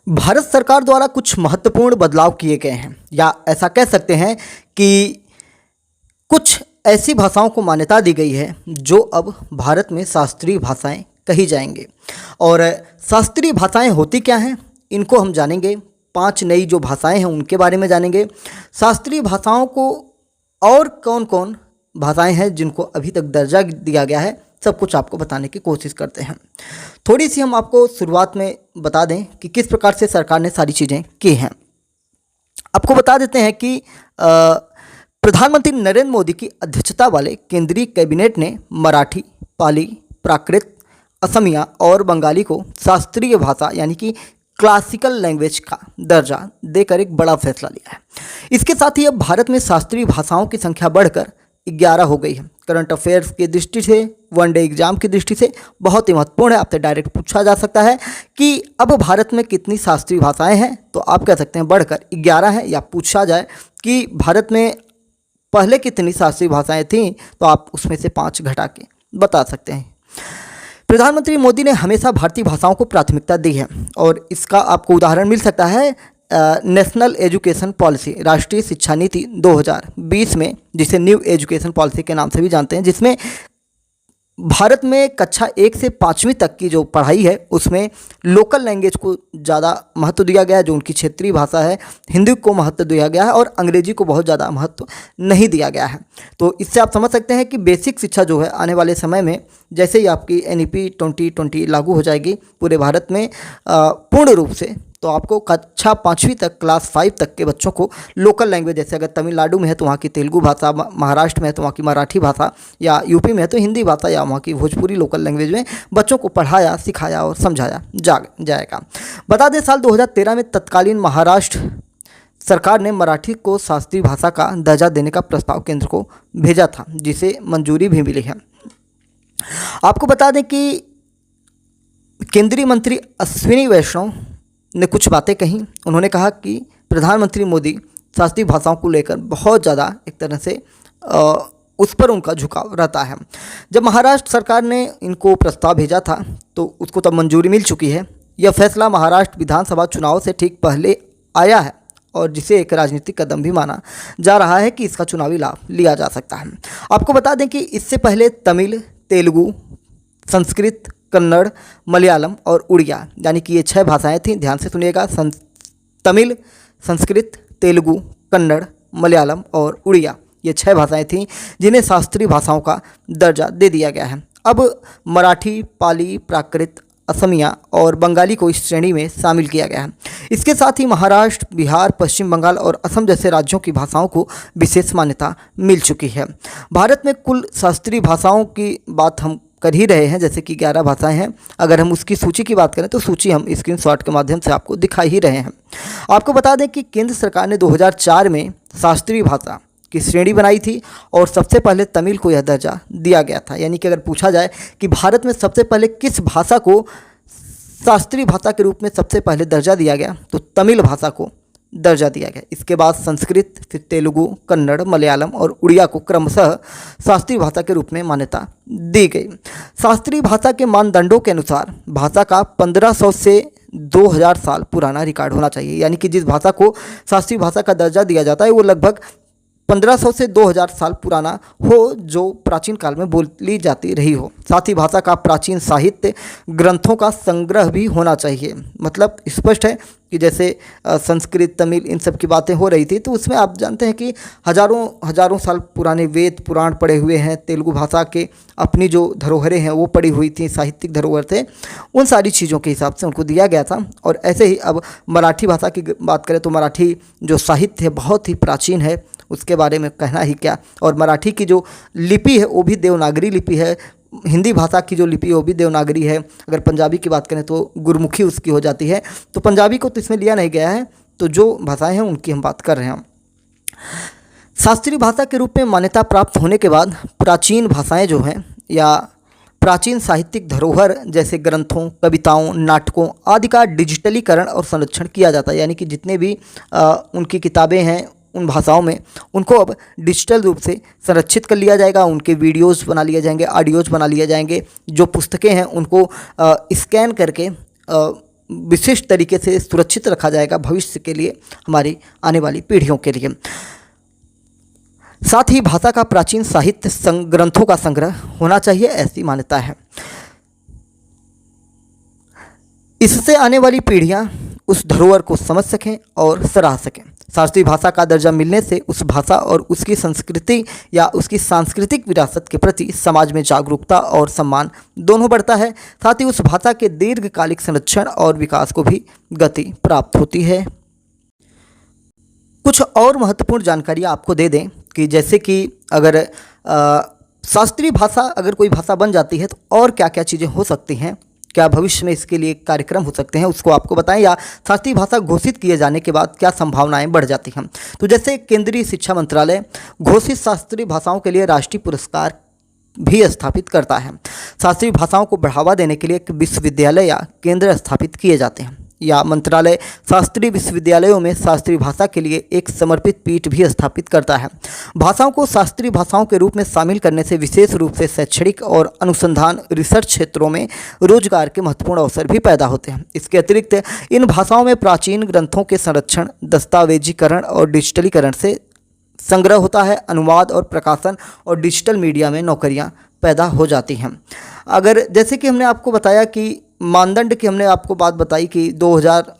भारत सरकार द्वारा कुछ महत्वपूर्ण बदलाव किए गए हैं, या ऐसा कह सकते हैं कि कुछ ऐसी भाषाओं को मान्यता दी गई है जो अब भारत में शास्त्रीय भाषाएं कही जाएंगे। और शास्त्रीय भाषाएं होती क्या हैं, इनको हम जानेंगे। 5 नई जो भाषाएं हैं उनके बारे में जानेंगे। शास्त्रीय भाषाओं को और कौन कौन भाषाएं हैं जिनको अभी तक दर्जा दिया गया है, सब कुछ आपको बताने की कोशिश करते हैं। थोड़ी सी हम आपको शुरुआत में बता दें कि किस प्रकार से सरकार ने सारी चीज़ें की हैं। आपको बता देते हैं कि प्रधानमंत्री नरेंद्र मोदी की अध्यक्षता वाले केंद्रीय कैबिनेट ने मराठी, पाली, प्राकृत, असमिया और बंगाली को शास्त्रीय भाषा यानी कि क्लासिकल लैंग्वेज का दर्जा देकर एक बड़ा फैसला लिया है। इसके साथ ही अब भारत में शास्त्रीय भाषाओं की संख्या बढ़कर 11 हो गई है। करंट अफेयर्स की दृष्टि से, वनडे एग्जाम की दृष्टि से बहुत ही महत्वपूर्ण है। आपसे डायरेक्ट पूछा जा सकता है कि अब भारत में कितनी शास्त्रीय भाषाएं हैं, तो आप कह सकते हैं बढ़कर 11 है। या पूछा जाए कि भारत में पहले कितनी शास्त्रीय भाषाएं थीं, तो आप उसमें से 5 घटा के बता सकते हैं। प्रधानमंत्री मोदी ने हमेशा भारतीय भाषाओं को प्राथमिकता दी है, और इसका आपको उदाहरण मिल सकता है नेशनल एजुकेशन पॉलिसी, राष्ट्रीय शिक्षा नीति 2020 में, जिसे न्यू एजुकेशन पॉलिसी के नाम से भी जानते हैं, जिसमें भारत में कक्षा 1 से 5वीं तक की जो पढ़ाई है उसमें लोकल लैंग्वेज को ज़्यादा महत्व दिया गया है, जो उनकी क्षेत्रीय भाषा है। हिंदी को महत्व दिया गया है और अंग्रेजी को बहुत ज़्यादा महत्व नहीं दिया गया है। तो इससे आप समझ सकते हैं कि बेसिक शिक्षा जो है आने वाले समय में, जैसे ही आपकी NEP 2020 लागू हो जाएगी पूरे भारत में पूर्ण रूप से, तो आपको कक्षा 5वीं तक, क्लास 5 तक के बच्चों को लोकल लैंग्वेज, जैसे अगर तमिलनाडु में है तो वहाँ की तेलुगु भाषा, महाराष्ट्र में है तो वहाँ की मराठी भाषा, या यूपी में है तो हिंदी भाषा या वहाँ की भोजपुरी लोकल लैंग्वेज में बच्चों को पढ़ाया, सिखाया और समझाया जाएगा। बता दें, साल 2013 में तत्कालीन महाराष्ट्र सरकार ने मराठी को शास्त्रीय भाषा का दर्जा देने का प्रस्ताव केंद्र को भेजा था, जिसे मंजूरी भी मिली है। आपको बता दें कि केंद्रीय मंत्री अश्विनी वैष्णव ने कुछ बातें कहीं। उन्होंने कहा कि प्रधानमंत्री मोदी शास्त्रीय भाषाओं को लेकर बहुत ज़्यादा एक तरह से उस पर उनका झुकाव रहता है। जब महाराष्ट्र सरकार ने इनको प्रस्ताव भेजा था तो उसको तब मंजूरी मिल चुकी है। यह फैसला महाराष्ट्र विधानसभा चुनाव से ठीक पहले आया है, और जिसे एक राजनीतिक कदम भी माना जा रहा है कि इसका चुनावी लाभ लिया जा सकता है। आपको बता दें कि इससे पहले तमिल, तेलुगु, संस्कृत, कन्नड़, मलयालम और उड़िया, यानी कि ये 6 भाषाएं थीं। ध्यान से सुनिएगा, तमिल, संस्कृत, तेलुगु, कन्नड़, मलयालम और उड़िया, ये 6 भाषाएं थीं जिन्हें शास्त्रीय भाषाओं का दर्जा दे दिया गया है। अब मराठी, पाली, प्राकृत, असमिया और बंगाली को इस श्रेणी में शामिल किया गया है। इसके साथ ही महाराष्ट्र, बिहार, पश्चिम बंगाल और असम जैसे राज्यों की भाषाओं को विशेष मान्यता मिल चुकी है। भारत में कुल शास्त्रीय भाषाओं की बात हम कर ही रहे हैं, जैसे कि 11 भाषाएं हैं। अगर हम उसकी सूची की बात करें तो सूची हम स्क्रीनशॉट के माध्यम से आपको दिखा ही रहे हैं। आपको बता दें कि केंद्र सरकार ने 2004 में शास्त्रीय भाषा की श्रेणी बनाई थी, और सबसे पहले तमिल को यह दर्जा दिया गया था। यानी कि अगर पूछा जाए कि भारत में सबसे पहले किस भाषा को शास्त्रीय भाषा के रूप में सबसे पहले दर्जा दिया गया, तो तमिल भाषा को दर्जा दिया गया। इसके बाद संस्कृत, फिर तेलुगु, कन्नड़, मलयालम और उड़िया को क्रमशः शास्त्रीय भाषा के रूप में मान्यता दी गई। शास्त्रीय भाषा के मानदंडों के अनुसार भाषा का 1500 से 2000 साल पुराना रिकॉर्ड होना चाहिए। यानी कि जिस भाषा को शास्त्रीय भाषा का दर्जा दिया जाता है वो लगभग 1500 से 2000 साल पुराना हो, जो प्राचीन काल में बोली जाती रही हो। साथ ही भाषा का प्राचीन साहित्य, ग्रंथों का संग्रह भी होना चाहिए। मतलब स्पष्ट है कि जैसे संस्कृत, तमिल, इन सब की बातें हो रही थी, तो उसमें आप जानते हैं कि हजारों साल पुराने वेद पुराण पड़े हुए हैं। तेलुगु भाषा के अपनी जो धरोहरें हैं वो पड़ी हुई थी, साहित्यिक धरोहर थे, उन सारी चीज़ों के हिसाब से उनको दिया गया था। और ऐसे ही अब मराठी भाषा की बात करें तो मराठी जो साहित्य है बहुत ही प्राचीन है, उसके बारे में कहना ही क्या। और मराठी की जो लिपि है वो भी देवनागरी लिपि है। हिंदी भाषा की जो लिपि है वो भी देवनागरी है। अगर पंजाबी की बात करें तो गुरमुखी उसकी हो जाती है। तो पंजाबी को तो इसमें लिया नहीं गया है, तो जो भाषाएं हैं उनकी हम बात कर रहे हैं। शास्त्रीय भाषा के रूप में मान्यता प्राप्त होने के बाद प्राचीन भाषाएं जो हैं, या प्राचीन साहित्यिक धरोहर जैसे ग्रंथों, कविताओं, नाटकों आदि का डिजिटलीकरण और संरक्षण किया जाता है। यानी कि जितने भी उनकी किताबें हैं उन भाषाओं में, उनको अब डिजिटल रूप से संरक्षित कर लिया जाएगा। उनके वीडियोस बना लिए जाएंगे, ऑडियोज बना लिए जाएंगे। जो पुस्तकें हैं उनको स्कैन करके विशिष्ट तरीके से सुरक्षित रखा जाएगा भविष्य के लिए, हमारी आने वाली पीढ़ियों के लिए। साथ ही भाषा का प्राचीन साहित्य ग्रंथों का संग्रह होना चाहिए, ऐसी मान्यता है। इससे आने वाली पीढ़ियां उस धरोहर को समझ सकें और सराह सकें। शास्त्रीय भाषा का दर्जा मिलने से उस भाषा और उसकी संस्कृति या उसकी सांस्कृतिक विरासत के प्रति समाज में जागरूकता और सम्मान दोनों बढ़ता है। साथ ही उस भाषा के दीर्घकालिक संरक्षण और विकास को भी गति प्राप्त होती है। कुछ और महत्वपूर्ण जानकारी आपको दे दें कि जैसे कि अगर शास्त्रीय भाषा अगर कोई भाषा बन जाती है तो और क्या क्या चीज़ें हो सकती हैं, क्या भविष्य में इसके लिए कार्यक्रम हो सकते हैं, उसको आपको बताएं, या शास्त्रीय भाषा घोषित किए जाने के बाद क्या संभावनाएं बढ़ जाती हैं। तो जैसे केंद्रीय शिक्षा मंत्रालय घोषित शास्त्रीय भाषाओं के लिए राष्ट्रीय पुरस्कार भी स्थापित करता है। शास्त्रीय भाषाओं को बढ़ावा देने के लिए एक विश्वविद्यालय या केंद्र स्थापित किए जाते हैं, या मंत्रालय शास्त्रीय विश्वविद्यालयों में शास्त्रीय भाषा के लिए एक समर्पित पीठ भी स्थापित करता है। भाषाओं को शास्त्रीय भाषाओं के रूप में शामिल करने से विशेष रूप से शैक्षणिक और अनुसंधान रिसर्च क्षेत्रों में रोजगार के महत्वपूर्ण अवसर भी पैदा होते हैं। इसके अतिरिक्त इन भाषाओं में प्राचीन ग्रंथों के संरक्षण, दस्तावेजीकरण और डिजिटलीकरण से संग्रह होता है। अनुवाद और प्रकाशन और डिजिटल मीडिया में नौकरियां पैदा हो जाती हैं। अगर जैसे कि हमने आपको बताया कि मानदंड की हमने आपको बात बताई कि 2000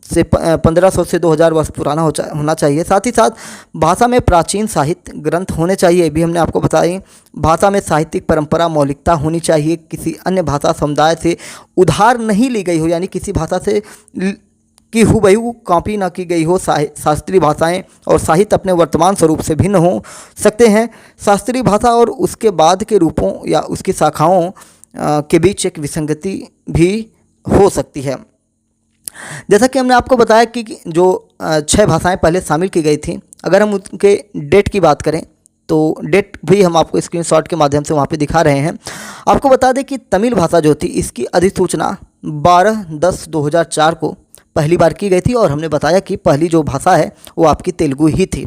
से 1500 से 2000 वर्ष पुराना होना चाहिए। साथ ही साथ भाषा में प्राचीन साहित्य ग्रंथ होने चाहिए, ये भी हमने आपको बताई। भाषा में साहित्यिक परंपरा मौलिकता होनी चाहिए, किसी अन्य भाषा समुदाय से उधार नहीं ली गई हो, यानी किसी भाषा से की हुबहू कॉपी ना की गई हो। शास्त्रीय भाषाएं और साहित्य अपने वर्तमान स्वरूप से भिन्न हो सकते हैं। शास्त्रीय भाषा और उसके बाद के रूपों या उसकी शाखाओं के बीच एक विसंगति भी हो सकती है। जैसा कि हमने आपको बताया कि जो 6 भाषाएं पहले शामिल की गई थी, अगर हम उनके डेट की बात करें तो डेट भी हम आपको स्क्रीनशॉट के माध्यम से वहाँ पे दिखा रहे हैं। आपको बता दें कि तमिल भाषा जो थी, इसकी अधिसूचना 12/10/2004 को पहली बार की गई थी, और हमने बताया कि पहली जो भाषा है वो आपकी तेलुगु ही थी।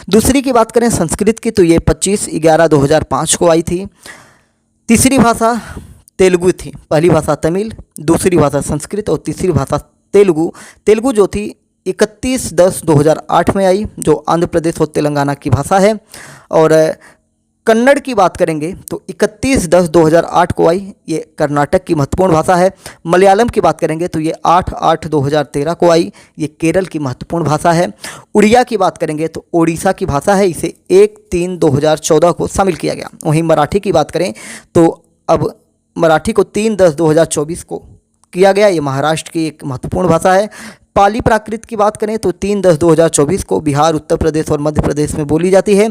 दूसरी की बात करें संस्कृत की, तो ये 25/11/2005 को आई थी। तीसरी भाषा तेलुगु थी, पहली भाषा तमिल, दूसरी भाषा संस्कृत और तीसरी भाषा तेलुगु। तेलुगु जो थी 31/10/2008 में आई, जो आंध्र प्रदेश और तेलंगाना की भाषा है। और कन्नड़ की बात करेंगे तो 31/10/2008 को आई, ये कर्नाटक की महत्वपूर्ण भाषा है। मलयालम की बात करेंगे तो ये 8/8/2013 को आई, ये केरल की महत्वपूर्ण भाषा है। उड़िया की बात करेंगे तो ओडिशा की भाषा है, इसे 1/3/2014 को शामिल किया गया। वहीं मराठी की बात करें तो अब मराठी को 3/10/2024 को किया गया, ये महाराष्ट्र की एक महत्वपूर्ण भाषा है। पाली प्राकृत की बात करें तो 3/10/2024 को बिहार, उत्तर प्रदेश और मध्य प्रदेश में बोली जाती है।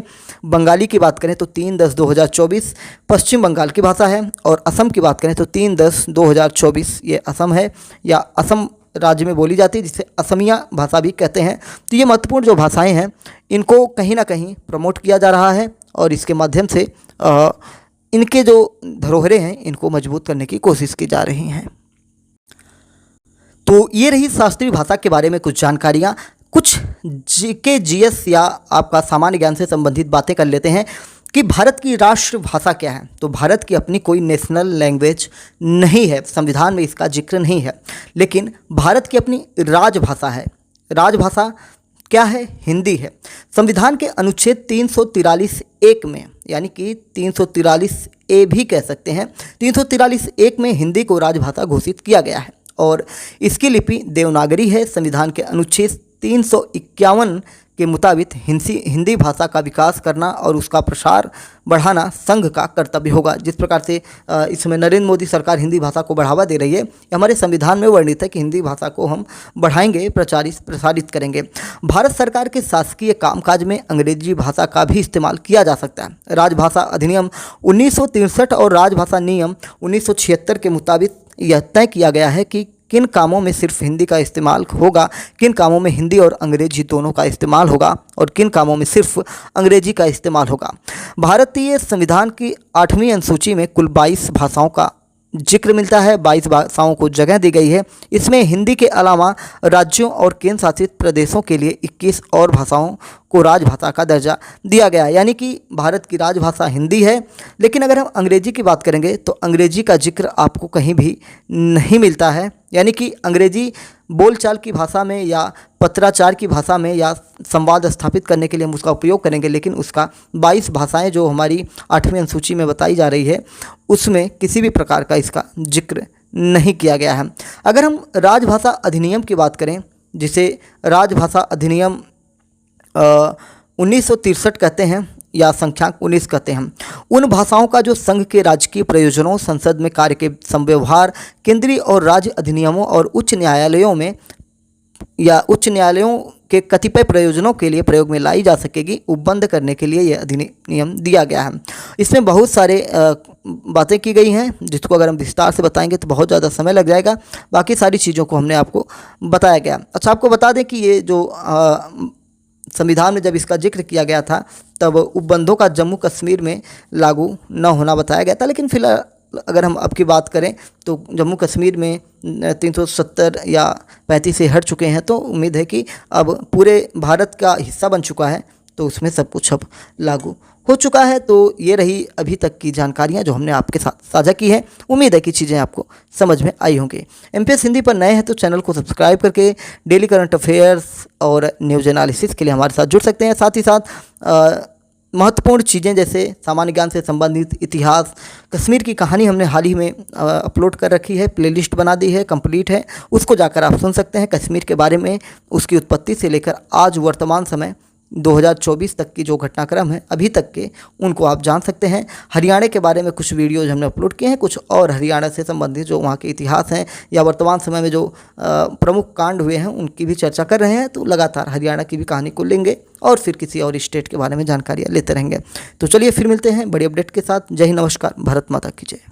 बंगाली की बात करें तो 3/10/2024 पश्चिम बंगाल की भाषा है। और असम की बात करें तो 3/10/2024 ये असम है, या असम राज्य में बोली जाती है, जिसे असमिया भाषा भी कहते हैं। तो ये महत्वपूर्ण जो भाषाएं हैं, इनको कहीं ना कहीं प्रमोट किया जा रहा है, और इसके माध्यम से इनके जो धरोहरें हैं इनको मजबूत करने की कोशिश की जा रही हैं। तो ये रही शास्त्रीय भाषा के बारे में कुछ जानकारियाँ। कुछ जीके जीएस या आपका सामान्य ज्ञान से संबंधित बातें कर लेते हैं कि भारत की राष्ट्रभाषा क्या है। तो भारत की अपनी कोई नेशनल लैंग्वेज नहीं है, संविधान में इसका जिक्र नहीं है, लेकिन भारत की अपनी राजभाषा है। राजभाषा क्या है? हिंदी है। संविधान के अनुच्छेद 343(1) में, यानी कि 343(a) भी कह सकते हैं, 343(1) में हिंदी को राजभाषा घोषित किया गया है, और इसकी लिपि देवनागरी है। संविधान के अनुच्छेद 351 के मुताबिक हिंदी भाषा का विकास करना और उसका प्रसार बढ़ाना संघ का कर्तव्य होगा। जिस प्रकार से इस समय नरेंद्र मोदी सरकार हिंदी भाषा को बढ़ावा दे रही है, हमारे संविधान में वर्णित है कि हिंदी भाषा को हम बढ़ाएंगे, प्रसारित करेंगे। भारत सरकार के शासकीय कामकाज में अंग्रेजी भाषा का भी इस्तेमाल किया जा सकता है। राजभाषा अधिनियम 1963 और राजभाषा नियम 1976 के मुताबिक यह तय किया गया है कि किन कामों में सिर्फ हिंदी का इस्तेमाल होगा, किन कामों में हिंदी और अंग्रेजी दोनों का इस्तेमाल होगा, और किन कामों में सिर्फ अंग्रेजी का इस्तेमाल होगा। भारतीय संविधान की 8वीं अनुसूची में कुल 22 भाषाओं का जिक्र मिलता है, 22 भाषाओं को जगह दी गई है। इसमें हिंदी के अलावा राज्यों और केंद्र शासित प्रदेशों के लिए 21 और भाषाओं को राजभाषा का दर्जा दिया गया है, यानी कि भारत की राजभाषा हिंदी है। लेकिन अगर हम अंग्रेजी की बात करेंगे तो अंग्रेजी का जिक्र आपको कहीं भी नहीं मिलता है, यानी कि अंग्रेजी बोलचाल की भाषा में या पत्राचार की भाषा में या संवाद स्थापित करने के लिए हम उसका उपयोग करेंगे, लेकिन उसका 22 भाषाएं जो हमारी 8वीं अनुसूची में बताई जा रही है उसमें किसी भी प्रकार का इसका जिक्र नहीं किया गया है। अगर हम राजभाषा अधिनियम की बात करें, जिसे राजभाषा अधिनियम 1963 कहते हैं या संख्यांक 19 कहते हैं, उन भाषाओं का जो संघ के राजकीय प्रयोजनों, संसद में कार्य के संव्यवहार, केंद्रीय और राज्य अधिनियमों और उच्च न्यायालयों में या उच्च न्यायालयों के कतिपय प्रयोजनों के लिए प्रयोग में लाई जा सकेगी, उपबंध करने के लिए यह अधिनियम दिया गया है। इसमें बहुत सारे बातें की गई हैं, जिसको अगर हम विस्तार से बताएंगे तो बहुत ज़्यादा समय लग जाएगा। बाकी सारी चीज़ों को हमने आपको बताया गया। अच्छा, आपको बता दें कि ये जो संविधान में जब इसका जिक्र किया गया था तब उपबंधों का जम्मू कश्मीर में लागू न होना बताया गया था, लेकिन फिलहाल अगर हम अब की बात करें तो जम्मू कश्मीर में 370 या 35 से हट चुके हैं, तो उम्मीद है कि अब पूरे भारत का हिस्सा बन चुका है, तो उसमें सब कुछ अब लागू हो चुका है। तो ये रही अभी तक की जानकारियाँ जो हमने आपके साथ साझा की है। उम्मीद है कि चीज़ें आपको समझ में आई होंगी। MPS हिंदी पर नए हैं तो चैनल को सब्सक्राइब करके डेली करंट अफेयर्स और न्यूज़ एनालिसिस के लिए हमारे साथ जुड़ सकते हैं। साथ ही साथ महत्वपूर्ण चीज़ें जैसे सामान्य ज्ञान से संबंधित इतिहास, कश्मीर की कहानी हमने हाल ही में अपलोड कर रखी है, प्लेलिस्ट बना दी है, कंप्लीट है, उसको जाकर आप सुन सकते हैं। कश्मीर के बारे में, उसकी उत्पत्ति से लेकर आज वर्तमान समय 2024 तक की जो घटनाक्रम है अभी तक के, उनको आप जान सकते हैं। हरियाणा के बारे में कुछ वीडियोज हमने अपलोड किए हैं, कुछ और हरियाणा से संबंधित जो वहाँ के इतिहास हैं या वर्तमान समय में जो प्रमुख कांड हुए हैं उनकी भी चर्चा कर रहे हैं। तो लगातार हरियाणा की भी कहानी को लेंगे और फिर किसी और स्टेट के बारे में जानकारियाँ लेते रहेंगे। तो चलिए फिर मिलते हैं बड़ी अपडेट के साथ। जय हिंद, नमस्कार, भारत माता की जय।